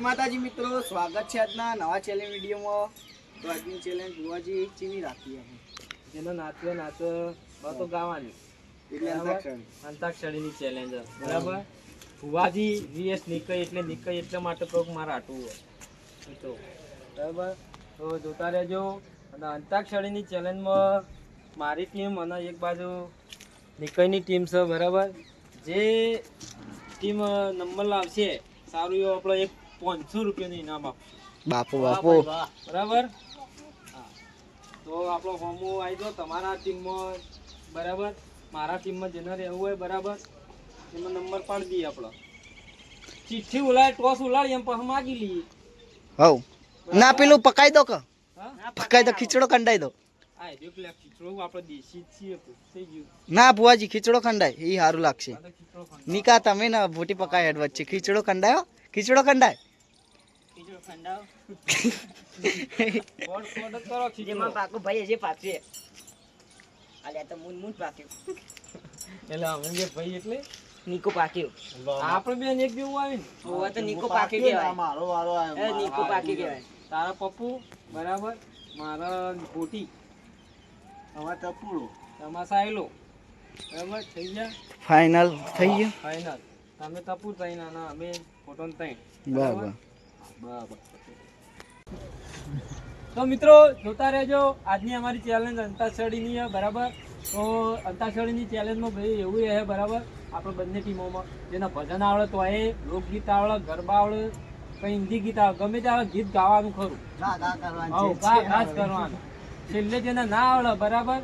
માતાજી મિત્રો, સ્વાગત છે આજના નવા ચેલેન્જ વિડીયોમાં. તો આજની ચેલેન્જ ભુવાજી ચીની રાખી આપણે જેનો નાચો તો ગાવાની એટલે અંતાક્ષરીની ચેલેન્જ બરાબર. ભુવાજી વીએસ નીકળી એટલે માટે કોક મારે આટવું હોય તો બરાબર. તો જોતા રહેજો. અને અંતાક્ષરીની ચેલેન્જમાં મારી ટીમ અને એક બાજુ નીકળીની ટીમ છે બરાબર. જે ટીમ નંબર લાવશે સારું એવું આપણે એક 500 રૂપિયાનું ઇનામ આપશું. બાપુ બરાબર. હા, તો આપણો હોમો આવી જાઓ તમારા ટીમમાં બરાબર. મારા ટીમમાં જેને રહેવું હોય બરાબર એમાં નંબર પાડી દઈએ આપણે. ચિઠ્ઠી ઉલાય ટોસ ઉલાડી એમ પછી માગી લઈએ. હવ ના પેલું પકાઈ દો કે પકાઈ દો, ખીચડો કંડાઈ દો. હા એ પેલા ખીચડો આપણે દેશી છીએ થઈ ગયું. ના ભુવાજી ખીચડો કંડાય એ સારું લાગશે. ખીચડો નિકા તમે ને ભૂટી પકાય હેડ વચ્ચે ખીચડો કંડાયો. ખીચડો કંડાય ખંડાવ કોડ કરો ખીચડો. જેમાં પાકું ભાઈ જે પાકશે આલ્યા તો મૂન પાક્યું એટલે અમે જે ભાઈ એટલે નીકો પાક્યું. આપણે બેન એક જેવું આવી ને ઓવા તો નીકો પાકી કહેવાય. મારો વારો એ નીકો પાકી કહેવાય. તારા પપ્પુ બરાબર, મારા ભોટી, હવે ટપુડો તમારા સાયલો બરાબર થઈ ગયા. ફાઇનલ થઈ ગયું. ફાઇનલ તમે તપુ તઈ ના અમે ફોટો તઈ બરાબર. બરાબર. તો મિત્રો જોતા રહેજો. આજની અમારી ચેલેન્જ અંતાક્ષરીની છે બરાબર. તો અંતાક્ષરીની ચેલેન્જમાં ભાઈ એવું છે બરાબર. આપણે બંને ટીમોમાં જેના ભજન આવડે તો એ લોકગીત આવડે, ગરબા આવડે, કંઈ હિન્દી ગીત આવડે, ગમે તે આવડે ગીત ગાવાનું ખરું. ખાસ કરવાનું. છેલ્લે જેને ના આવડે બરાબર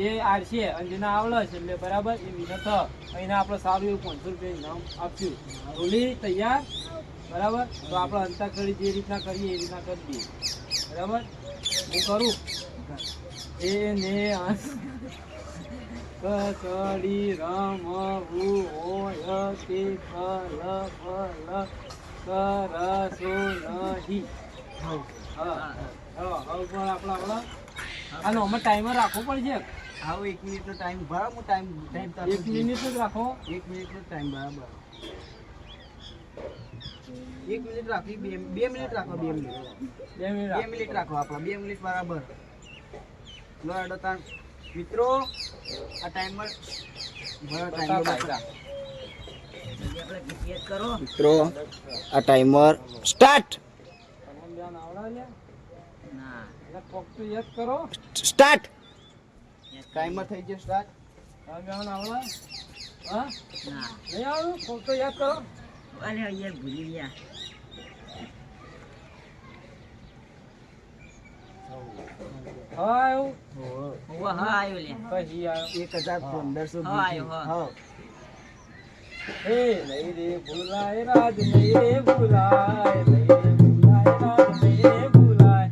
એ આરશે અને જેને આવડે છેલ્લે બરાબર એ વિનર થ. અહીંને આપણે સારું એવું 500 રૂપિયા ઇનામ આપ્યું. રોલી તૈયાર બરાબર. તો આપણે અંતાક્ષરી જે રીતના કરીએ એ રીતના કરી દઈએ બરાબર. હું કરું એ ને કસડી રમવું હોય તે ફલ ફલ કરશો નહીં. હા હવે પણ આપણે આનો અમે ટાઈમર રાખવો પડશે. આવો 1 મિનિટનો ટાઈમ બરાબર. હું ટાઈમ 1 મિનિટ જ રાખો. 1 મિનિટનો ટાઈમ બરાબર. 1 મિનિટ રાખી 2 મિનિટ રાખો. 2 મિનિટ 2 મિનિટ 2 મિનિટ રાખો. આપણા 2 મિનિટ બરાબર. લો એડો તાણ મિત્રો આ ટાઈમર કરો મિત્રો આ ટાઈમર સ્ટાર્ટ. તમને બેન આવડે લે ના એટલે કોક તો યાદ કરો. સ્ટાર્ટ. ટાઈમર થઈ ગયો સ્ટાર્ટ. તમે બેન આવડે? હા ના નહીં આવડું? કોક તો યાદ કરો. અરે યાર ભૂલી ગયા. હા એવું ઓવા હા આયો લે. પછી આવ્યો 1500 હા આયો હા. હા. હે નહીં રે ભૂલાય રાજ નહીં રે ભૂલાય નહીં રે ભૂલાય રાજ નહીં રે ભૂલાય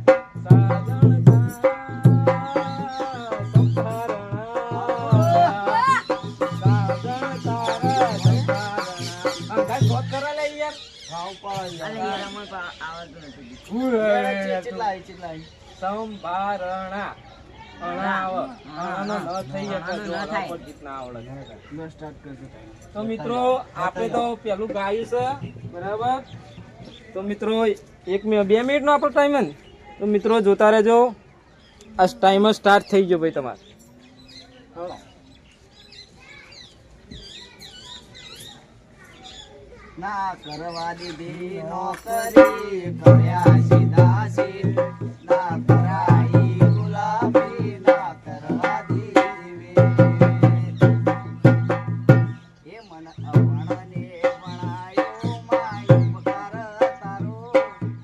સાજણ અરે યાર અમને આવડતું નથી. સંભારણા તો મિત્રો આપણે તો પેલું ગાયું છે બરાબર. તો મિત્રો 2 મિનિટ નો આપણો ટાઈમ ને. તો મિત્રો જોતા રહેજો. આ ટાઈમર સ્ટાર્ટ થઈ ગયો ભાઈ તમારે. ના કરવા દીધી નોકરી કર્યા સીધા સીધ. ના કરાઈ ગુલાબી ના કરવા દીધી એ મન અવણને ભણાયો માય ઉપકાર તારો.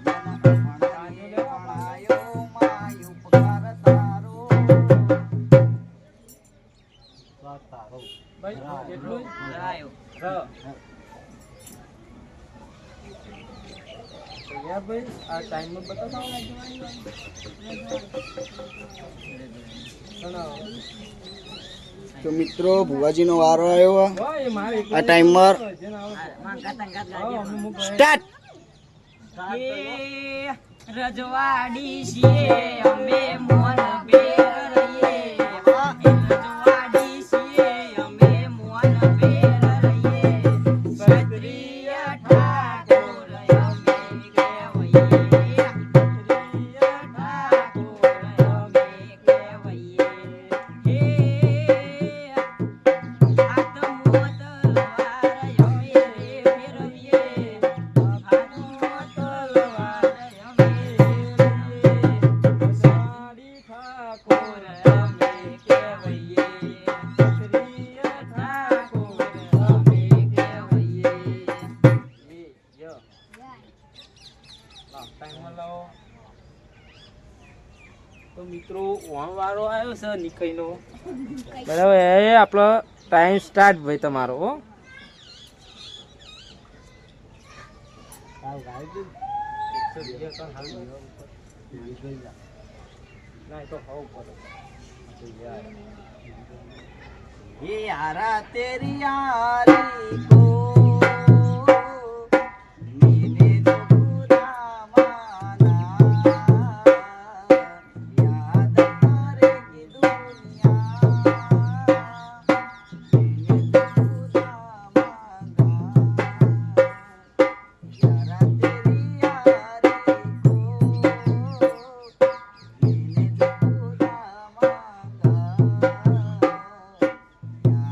મન અવણને ભણાયો માય ઉપકાર તારો. ભાઈ એટલું આયો યાર ભાઈ આ ટાઈમમાં બતાવો. તો મિત્રો ભુવાજીનો વારો આવ્યો. આ આ ટાઈમર સ્ટાર્ટ. રજવાડી છીએ અમે મોન બેર રહીએ. રજવાડી છીએ અમે મોન બેર રહીએ. ક્ષત્રિય ઠાકોર અમે છે નીકળીનો બરાબર એ આપણો ટાઈમ સ્ટાર્ટ ભાઈ તમારો હો ये यारा तेरी यारी को मैंने जो बुरा माना याद करेगी दुनिया मैंने जो बुरा मांगा यारा तेरी यारी को मैंने जो बुरा मांगा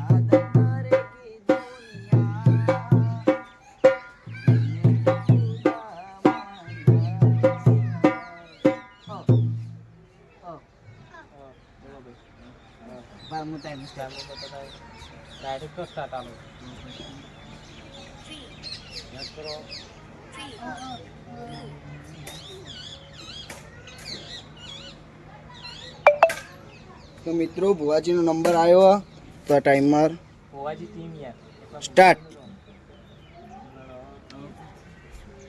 याद करेगी दुनिया ડાયરેક્ટ તો સ્ટાર્ટ આલો યાદ કરો તો મિત્રો ભુવાજીનો નંબર આવ્યો તો આ ટાઈમર હોવાજી ટીમ યાર સ્ટાર્ટ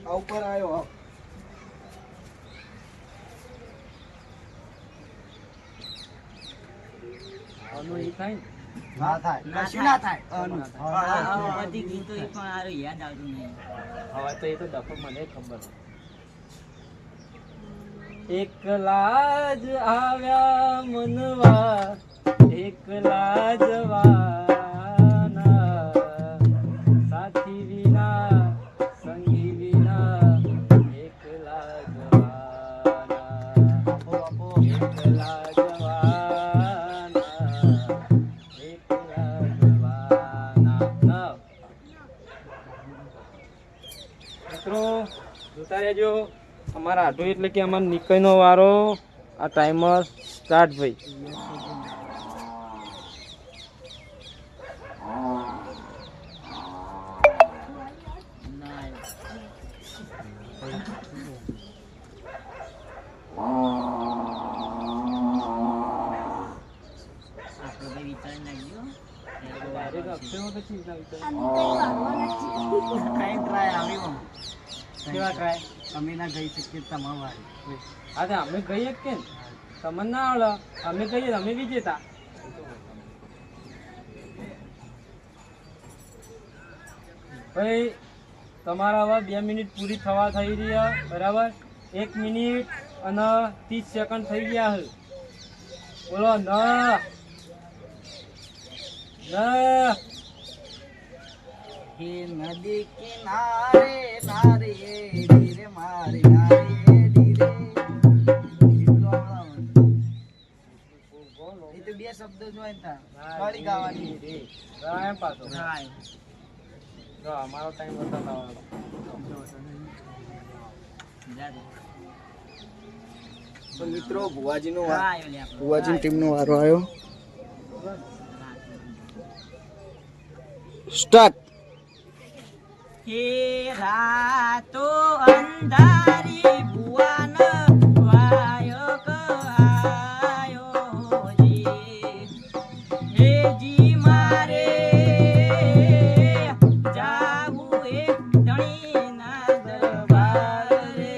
આ ઉપર આવ્યો આનો એ થાય ને ના થાય કશું ના થાય બધી ગીતો એ પણ હારું યાદ આવતું નહીં. હવે તો એ તો ડફો મને ખબર એકલા જ આવ્યા મનવા એકલા જવાના સાથી વિના સંગી વિના એકલા જવાના એકલા જવાના મિત્રો જોતા રહેજો અમારા આટો એટલે કે અમારા નીકળનો વારો આ ટાઈમર સ્ટાર્ટ ભાઈ અમે ના ગઈ શકીએ તમારી હા તો અમે ગઈએ કે તમને ના આવડે અમે ગઈએ અમે વિજેતા ભાઈ તમારા હવે 2 મિનિટ પૂરી થવા થઈ રહ્યા બરાબર 1 મિનિટ અને 30 સેકન્ડ થઈ ગયા છે બોલો ના ના हे नदी किनारे नारे धीरे मारे नारे धीरे એ તો બે શબ્દો જોઈ તા ખાલી ગાવાની એમ પાછો જો અમારો ટાઈમ બતાવવાનો તો મિત્રો ભુવાજીનો ભુવાજી ટીમનો વારો આવ્યો સ્ટાર્ટ હે રાતો અંધારી ભુવન વાયક આયો જી હે જી મારે જાવું એ ધણીના દરબાર રે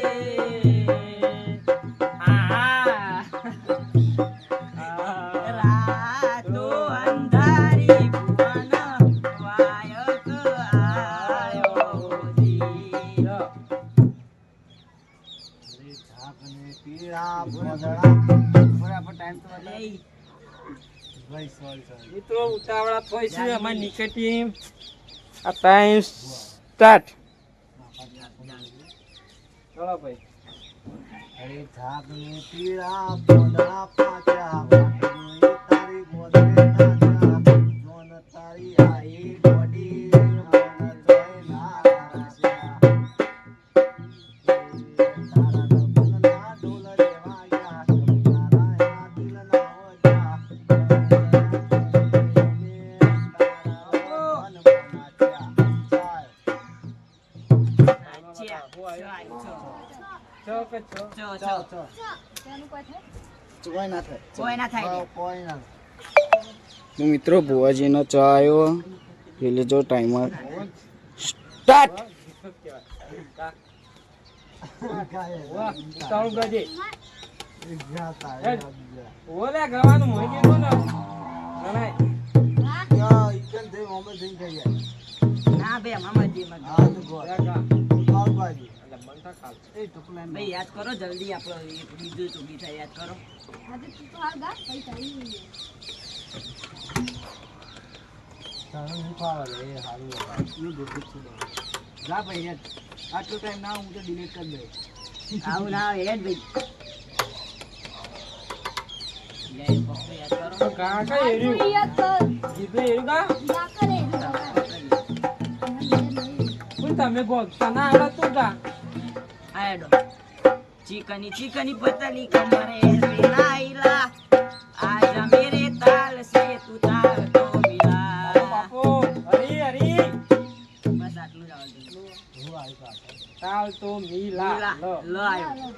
રાતો અંધારી ભુવન વાયક આયો જી પીળા ભોંદડા બરાબર ટાઈમ તો લઈ ભાઈ સોરી મિત્રો ઉતાવળા થઈ છે અમારી નીચે ટીમ આ ટાઈમ સ્ટાર્ટ ચલો ભાઈ અરે ઝાગ ને પીળા ભોંદડા પાક્યા વાટની તારી ગોદરે તાજા જોન તારી આઈ ગોડી મન જોઈ ના રાસ્યા તારા દબના ઢોલ રે વાગ્યા તારા દિલ ના ઓજા તારા મન મનાચ્યા ચાલ અચ્છા ચો કે ચો ચો ચાલ ચો ચાલ કોઈ ના થાય કોઈ ના થાય લે. કોઈ ના તો મિત્રો ભુવાજીનો ચા આવ્યો એટલે જો ટાઈમર સ્ટાર્ટ વાહ ઉતાવળ કરજે ઓલે ગવાનું મોઈ ગયું ને ગણાય ના બે મામાજી માં ભાઈ યાદ કરો જલ્દી આપણો એક બીજું તો બીજા યાદ કરો જા ભાઈ યાર આટલો ટાઈમ ના હું તો ડિલીટ કરી દઉં આવું ના આવે યાદ ભાઈ લે પપ્પા યાદ કરો કાકા એર્યું જીભે એર્યું કા કોણ તમે ગો તના આવડા તું કા આયડો ચિકની ચિકની પતલી કમરે से लाइला आज मेरे ताल से तू ताल तो मिला બાપો હરી હરી બસ આટલું જ આવડતું તાલ તો મીલા લો લો આવ્યો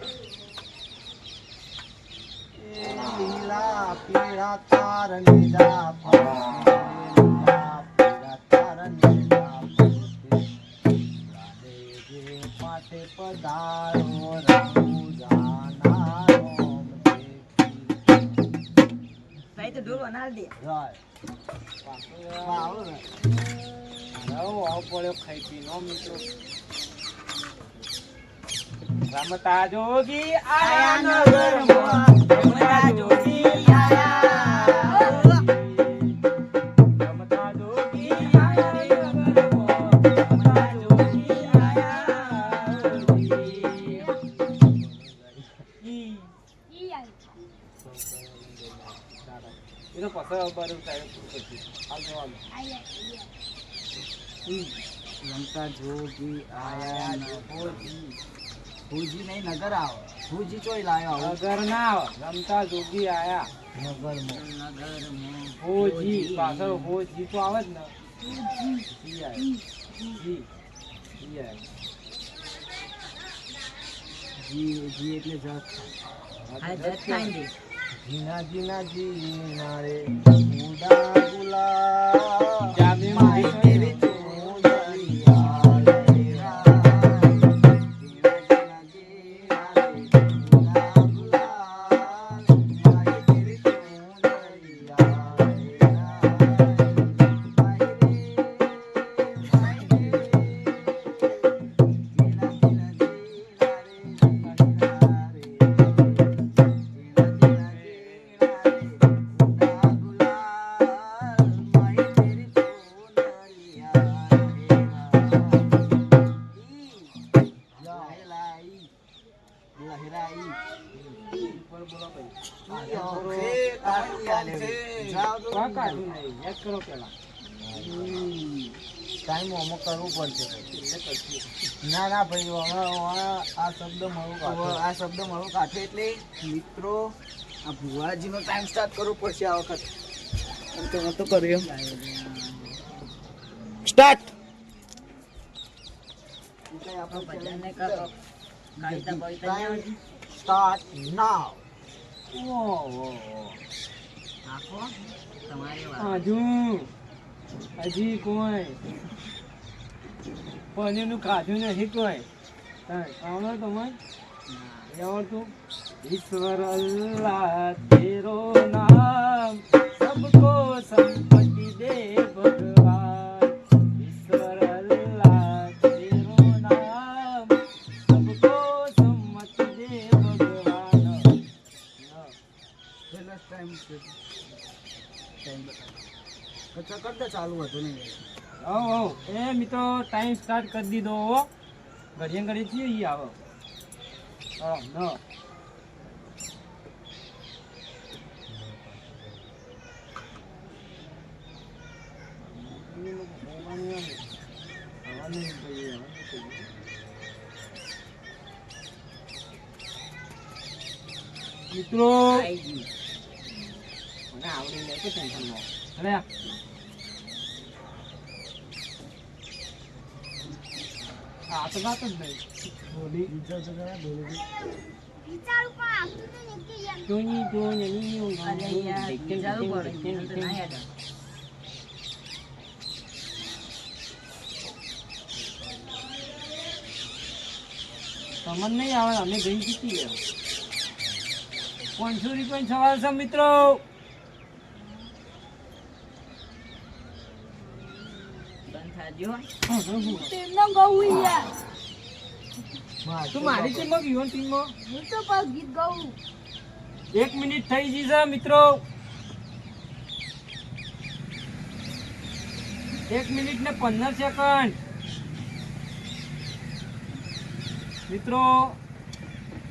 લીલા પીળા તાર લીલા લીલા પીળા તાર લીલા પાટે પધારો રંગુજાના રોમ ભાઈ તો ઢોલ બનાવી દે આવો પડ્યો ખાઈ પીનો મિત્રો રમતા જોગી આયા નગરમાં રમતા જોગી આયા રમતા જોગી આયા નગરમાં રમતા જોગી આયા એનો પસાર બરું થાય હાલો રમતા જોગી આયા ભોજી ભોજી નહીં નગર આવો ભોજી ચોઈ લાયો નગર ના આવે રમતા જોગી આયા નગરમાં હોજી પાછળ હોજી તો આવે જ ને જી આવે જી જી આવે જી જી એટલે જસ આ જત કાઈ દે જીના જીના જીના રે ઉડા ગુલા જામે માય તેરે ચોદરિયા રે જીના જીના રે ઉડા ગુલા માય તેરે ચોદરિયા કાઢું નહીં યાદ કરો પેલા ટાઈમ અમુક કરવું પડશે ના ના ભાઈ હમણાં આ શબ્દ મળું કાઢે એટલે મિત્રો આ ભુવાજીનો ટાઈમ સ્ટાર્ટ કરવો પડશે આ વખત તમે તો કર્યો સ્ટાર્ટ ભજનને કરો કવિતા બવિતા નહીં આવડતી? સ્ટાર્ટ નાવ ઓહો આખો તમારી વાત હજુ હજી કોઈ પનીરનું ખાધું નથી કોઈ આવડો તમે આવડતું ઈશ્વર અલ્લાહ તેરો નામ સબકો સંપત્તિ દે ભગવાન ઈશ્વર અલ્લાહ તેરો નામ સબકો સંમતિ દે ભગવાન કરતા ચાલુ હતું નહીં એ મિત્રો ટાઈમ સ્ટાર્ટ કરી દીધો ઘડીએ ઘડી છીએ ઈ આવો ન મિત્રો આઈ ગયું. મને આવડી લે કે ટેન્શન ન અરે આ તો વાત જ નહીં બોલી બીજા જગ્યાએ બોલી જોની જોની અરે યાર વિચારવું પડે મને તો ના યાદ આવે. સમજ નહીં આવે અમે ગઈ જીતી ગયા 500 રૂપિયા સવાલ છે મિત્રો બંધ થાજો. તું મારી ટીમમાં કે યુવન ટીમમાં ગીત ગાઉં 1 મિનિટ થઈ ગઈ છે મિત્રો 1 મિનિટ ને 15 સેકન્ડ મિત્રો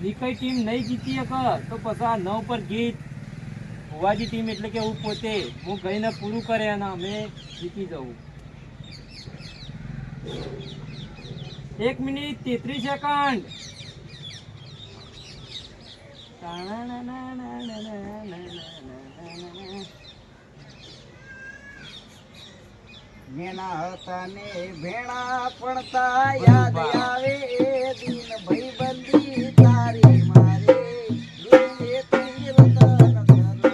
નીકઈ ટીમ નહીં જીતી શકે તો પછી આ 9 પર ગીત ભુવાજી ટીમ એટલે કે હું પોતે હું ગઈને પૂરું કરે અને અમે જીતી જવું 1 મિનિટ 33 સેકન્ડ વેણા હતા ને ભેણા પડતા યાદ આવે એ દિન ભાઈબંધી તારી મારે રૂપિયેથી રતન કરો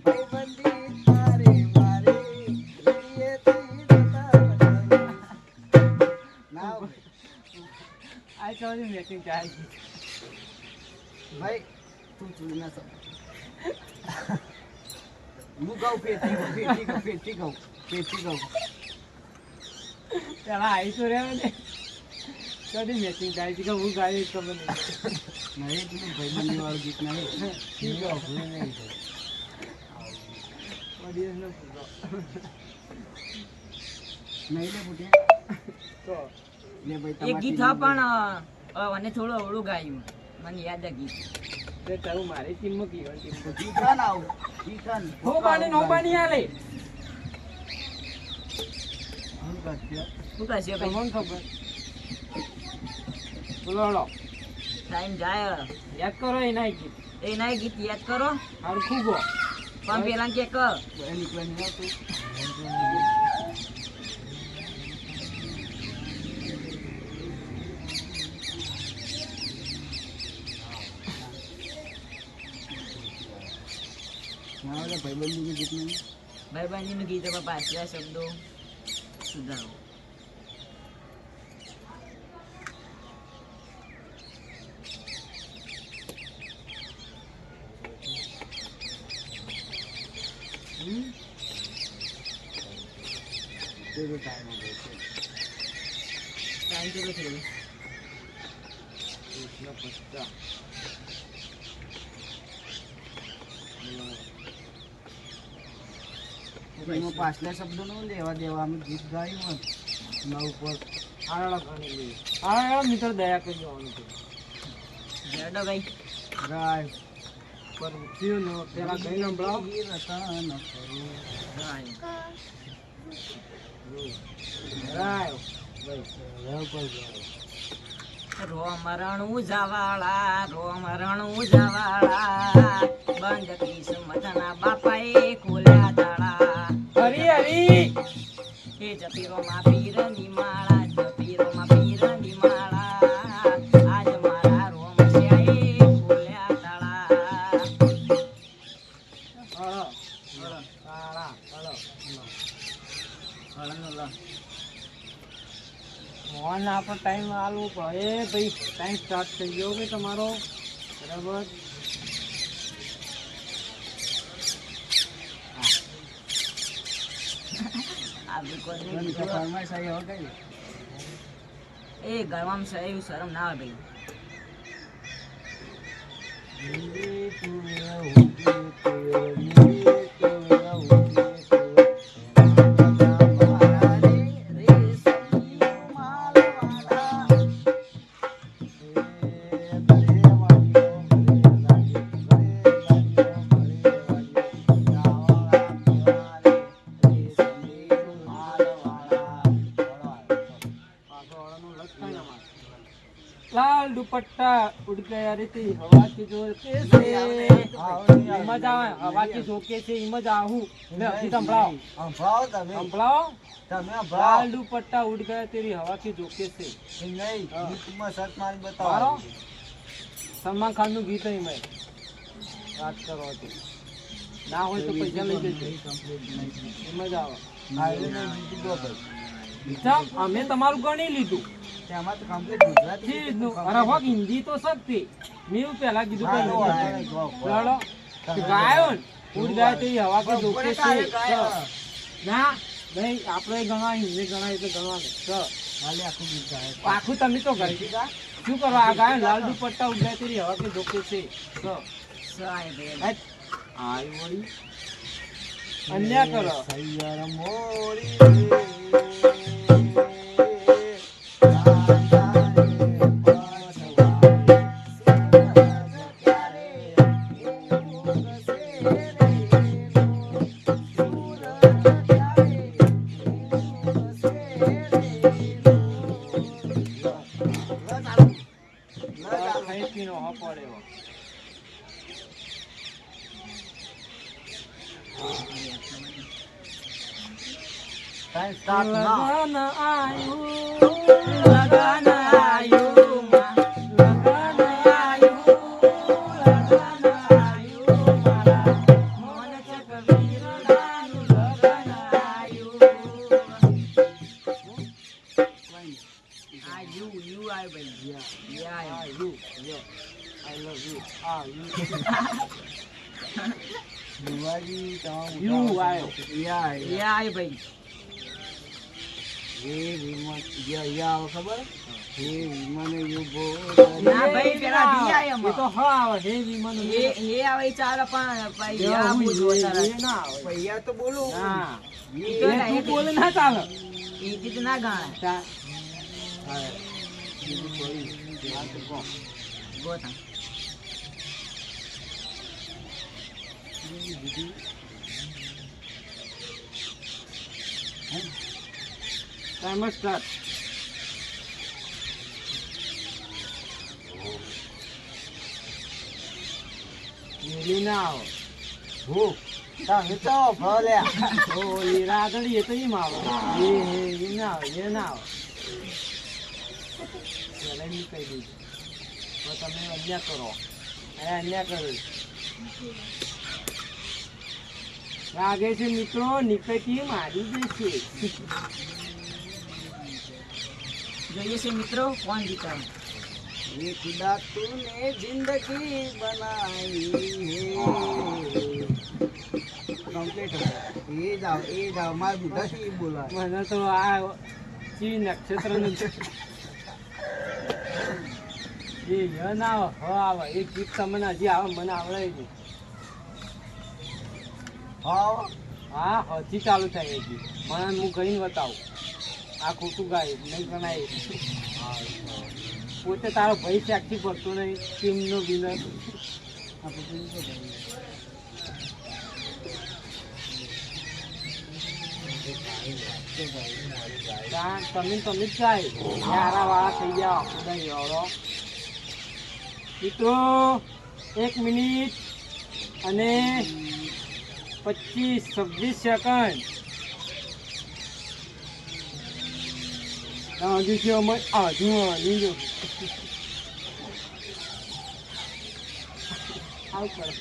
ભાઈબંધી તારી મારે રૂપિયેથી રતન કરો ના આ ચોરી મેચિંગ ચાલે ભાઈ તું ચૂડી ના સર હું ગાઉં ફેરથી ગાઉં પેલા આવી તો રહ્યા ને કદી મેચિંગ થાય છે કે હું ગાઈ ખબર નહીં નહીં ભાઈબંધી વાળું ગીત નહીં ઠીક નહીં ઓડિયન્સને પૂછો નહીં લે ફૂટે તો લે ભાઈ એક ગીત હા પણ મને થોડું અવળું ગાયું મને યાદ આ ગીત. તે તારું મારી ટીમમાં કીધું ટીમમાં જીતન આવું જીતન નો પાણી આલે હું કરતી શું કરશે ભાઈ? તમને ખબર બોલો હળો ટાઈમ જાય યાદ કરો એના ગીત એના ગીત યાદ કરો હારું ખૂબો પણ પેલા કે નીકળે નહીં આવતું ના ભાઈબંધી ગીત નહીં ભાઈબંધીનું ગીત હવે પાછલા શબ્દો સુધારો. તેરો ટાઈમ હો ગયો ટાઈમ કેટલો થયો? એમાં પાછલા શબ્દો નો લેવા દેવા અમે ગીત ગાયું હોત ના ઉપર આળા મિત્ર દયા કરી જવાનું છે જડો ભાઈ ગાય પર થયું ને પેલા કઈ નંબળાવો રતન રોમ રણું જવાળા બંધ કિસ્મતના બાપાએ ખોલ્યા તાળા. હરી હરી એ જપીરોમાં પીરની માળા આજ મારા રોમ શ્યાએ ખોલ્યા તાળા. મોહન આપણો ટાઈમ આલવો પડે ભાઈ ટાઈમ સ્ટાર્ટ થઈ ગયો કે તમારો બરાબર આ બિકોને ફરમાઈશ આવી હવે કઈ એ ગરવામાં સહેજ શરમ ના આવે ભાઈ. लाल दुपट्टा उड़ गया रे तेरी हवा के झोंके से हिम्मत आवे हवा के झोंके से हिम्मत आहू ले अभी संभળાવો સંભળાવો તમે संभળाવો તમે लाल સંભળાવો दुपट्टा उड़ गया तेरी हवा के झोंके से નહીં ગીતમાં સત મારી મારો બતાવો સલમાન ખાન નું ગીત અહીં મેં વાત કરો હતી ના હોય તો પૈસા લઈ જજો એમ જ આવે ચમ, અમે તમારું ગણી લીધું તેમાં તો કમ્પ્લીટ ગુજરાતી ચીજનું. અરે હોક હિન્દી તો શકતી મેં એવું પહેલા કીધું કે હિન્દી લડો ગાયો ને ઉડ જાય તો એ હવા કે ધોકે છે ના નહીં આપણે ગણા હિન્દી ગણાય એટલે ગણવાનું ખાલી આખું ગીત ગાય આખું તમે તો ગઈ દીધા શું કરો આ ગાયો લાલ દુપટ્ટા ઉડાય તેરી હવા કે ધોકે છે સાહેબ આઈ વળી અન્યા કરો સૈયર મોરી ખાઈ પીનો હો પડે હો. ટાઈમ સ્ટાર્ટ નાઉ લગન આયું લગન આયું માં લગન આયું લગન આયું મારા મોન ચકવીર નાનું લગન આયું આ યુ આય ભાઈ આ યુ યો આઈ લવ યુ આ યુ બુવાજી યુ આયો યા આય ભાઈ એ વિમાન યા ખબર એ વિમાન યુ બોલ ના ભાઈ પેલા દી આય એ તો હ આવે હે વિમાન એ આવે ચાલે પણ ભાઈ યા આ બહુ જોરદાર એ ના આવે પૈયા તો બોલું ના એ એ તું બોલે ના ચાલે એ ગીત ના ગાણા તા હા બીજું કોઈ આ તો કોણ ગોતા ટાઈમ સ્ટાર્ટ મેલી ના આવે ભૂખ તમે તો ભલ્યા ઓલી રાધડી એ તો એમ આવે એ ના આવે એ ના આવે પહેલા એમ કહી દીધું તો તમે અન્યાય કરો અરે અન્યાય કરો લાગે છે મિત્રો નિકટી મારી જશે જોઈએ છે મિત્રો કોણ જીતા ये खुदा तूने जिंदगी बनाई है कंप्लीट हो ये जाओ मार बुढ़ा की बोला મને તો આ ચી નક્ષત્ર નું એ ના આવે હ આવે એક ગીત તમને હજી આવે મને આવડે નહીં हाँ હા હજી ચાલુ થાય એ ગીત મને હું ગઈને બતાવું આ ખોટું ગાય નહીં ગણાય પોતે તારો ભાઈ સાક્ષી પડતો નહીં ટીમનો વિનર તમે જ થાય યારા વાળા થઈ જાઓ બધા એવડો મિત્રો 1 મિનિટ અને 25-26 સેકન્ડ હજુ છે અમે હજુ નહીં જો આવું પડે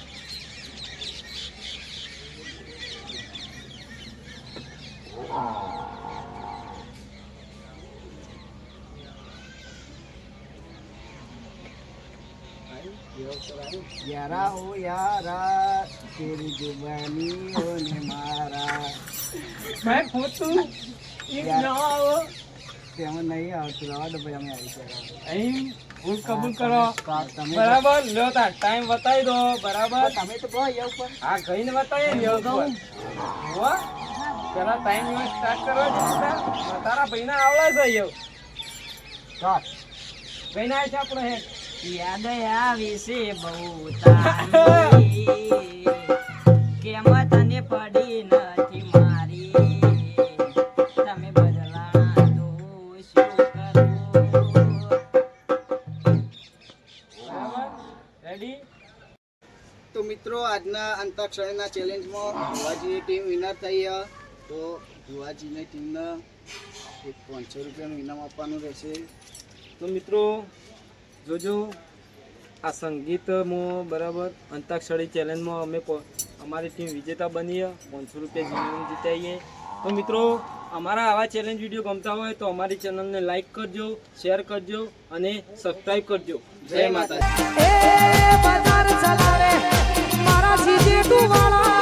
यारा हो यारा तेरी जुबानी हो ने मारा મેં ખોટું એક ના આવો તેમાં નહીં આવતું રવા દો ભાઈ અમે આવી ગયા અહીં ભૂલ કબૂલ કરો તમે બરાબર લો તાર ટાઈમ બતાવી દો બરાબર તમે તો બહુ યવ પર હા ગઈને બતાવીએ ને એવું હો પેલા ટાઈમ સ્ટાર્ટ કરવા દીધા તારા ભાઈના આવડે છે એવું સ્ટાર્ટ ગઈને આવે છે આપણો હે યાદ આવે છે બહુ તારી કેમ તને પડી નથી મારી તમે બદલા દો શું કરું બરાબર રેડી તો મિત્રો આજના અંતાક્ષરીના ચેલેન્જમાં ભુવાજીની ટીમ વિનર થઈ છે તો ભુવાજીની ટીમને એક 500 રૂપિયાનું ઇનામ આપવાનું રહેશે તો મિત્રો જોજો આ સંગીતમાં બરાબર અંતાક્ષરી ચેલેન્જમાં અમે અમારી ટીમ વિજેતા બની 500 રૂપિયા જીવન જીતાઈએ. તો મિત્રો અમારા આવા ચેલેન્જ વિડીયો ગમતા હોય તો અમારી ચેનલને લાઈક કરજો, શેર કરજો અને સબસ્ક્રાઈબ કરજો. જય માતાજી. એ બજાર ચલાવે મારા સીધી તું વાળા